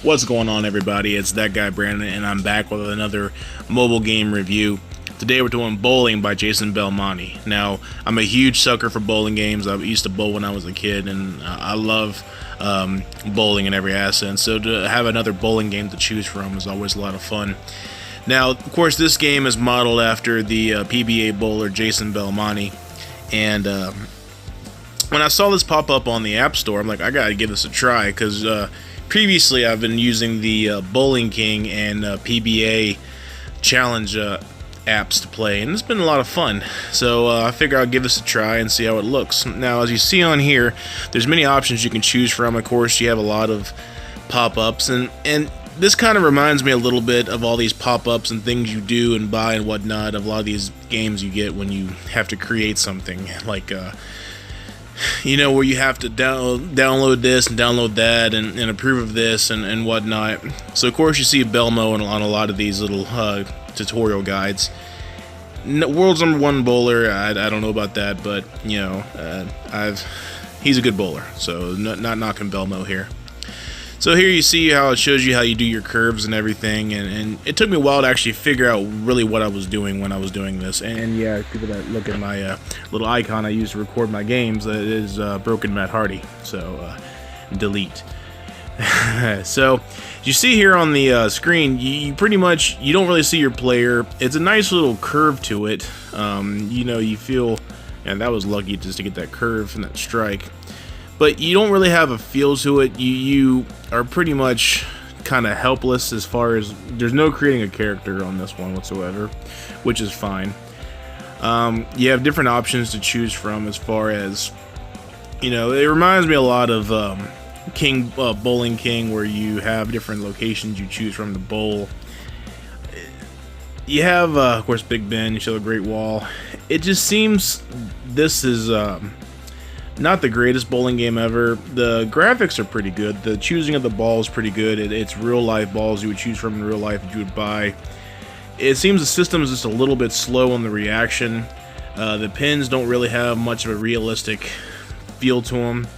What's going on, everybody? It's that guy Brandon, and I'm back with another mobile game review. Today we're doing Bowling by Jason Belmonte. Now, I'm a huge sucker for bowling games. I used to bowl when I was a kid, and I love bowling in every essence. So to have another bowling game to choose from is always a lot of fun. Now, of course, this game is modeled after the PBA bowler Jason Belmonte, and when I saw this pop up on the App Store, I'm like, I gotta give this a try, because previously I've been using the Bowling King and PBA Challenge apps to play, and it's been a lot of fun. So I figure I'll give this a try and see how it looks. Now, as you see on here, there's many options you can choose from. Of course, you have a lot of pop-ups, and this kind of reminds me a little bit of all these pop-ups and things you do and buy and whatnot of a lot of these games you get when you have to create something, like you know, where you have to download this and download that and approve of this and whatnot. So of course you see Belmo on a lot of these little tutorial guides. World's #1 bowler, I don't know about that, but you know, he's a good bowler, so not knocking Belmo here. So here you see how it shows you how you do your curves and everything, and it took me a while to actually figure out really what I was doing when I was doing this. And yeah, people that look at my little icon I use to record my games, it is Broken Matt Hardy, so delete. So you see here on the screen, you pretty much, you don't really see your player. It's a nice little curve to it. You know, you feel, and that was lucky just to get that curve and that strike. But you don't really have a feel to it. You are pretty much kind of helpless as far as, there's no creating a character on this one whatsoever, which is fine. You have different options to choose from as far as, you know, it reminds me a lot of Bowling King, where you have different locations you choose from to bowl. You have, of course, Big Ben, you show the Great Wall. It just seems this is not the greatest bowling game ever. The graphics are pretty good. The choosing of the ball is pretty good. It's real life balls you would choose from in real life that you would buy. It seems the system is just a little bit slow on the reaction. The pins don't really have much of a realistic feel to them.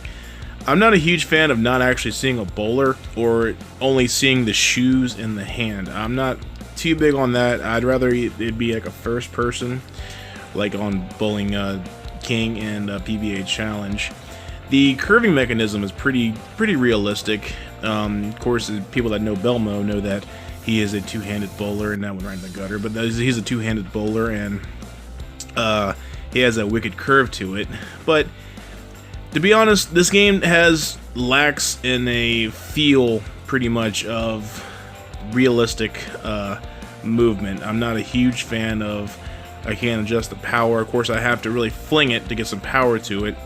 I'm not a huge fan of not actually seeing a bowler, or only seeing the shoes in the hand. I'm not too big on that. I'd rather it be like a first person, like on Bowling King and PBA Challenge. The curving mechanism is pretty realistic. Of course, people that know Belmo know that he is a two-handed bowler, and that went right in the gutter. But he's a two-handed bowler, and he has a wicked curve to it. But to be honest, this game lacks in a feel pretty much of realistic movement. I'm not a huge fan of, I can't adjust the power. Of course, I have to really fling it to get some power to it,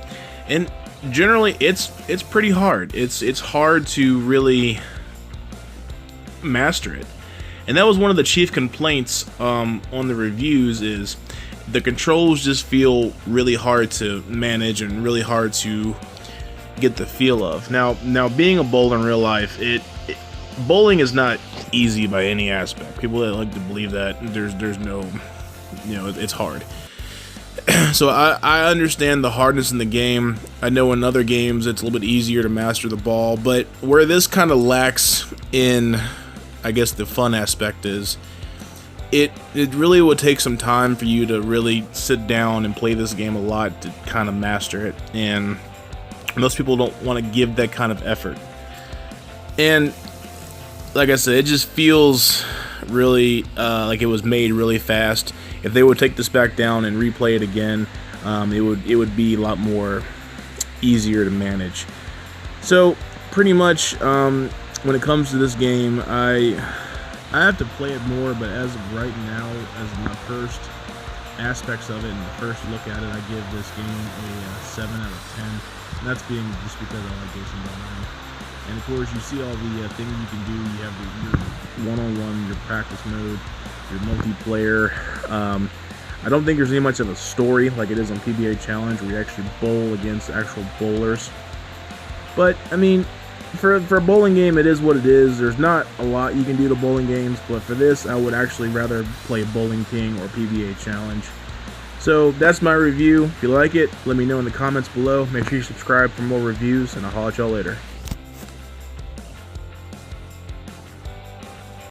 and generally, it's pretty hard. It's hard to really master it, and that was one of the chief complaints on the reviews. Is the controls just feel really hard to manage and really hard to get the feel of. Now being a bowler in real life, bowling is not easy by any aspect. People that like to believe that there's no, you know, it's hard. So I understand the hardness in the game. I know in other games it's a little bit easier to master the ball, but where this kind of lacks in, I guess, the fun aspect is, it really would take some time for you to really sit down and play this game a lot to kind of master it, and most people don't want to give that kind of effort. And like I said, it just feels really like it was made really fast. If they would take this back down and replay it again, it would be a lot more easier to manage. So pretty much when it comes to this game, I have to play it more, but as of right now, as my first aspects of it and the first look at it, I give this game a 7 out of 10. And that's being just because I like Jason Belmonte. And of course, you see all the things you can do. You have your one-on-one, your practice mode, your multiplayer. I don't think there's any much of a story like it is on PBA Challenge, where you actually bowl against actual bowlers. But I mean, for a bowling game, it is what it is. There's not a lot you can do to bowling games, but for this, I would actually rather play Bowling King or PBA Challenge. So that's my review. If you like it, let me know in the comments below. Make sure you subscribe for more reviews, and I'll holler at y'all later.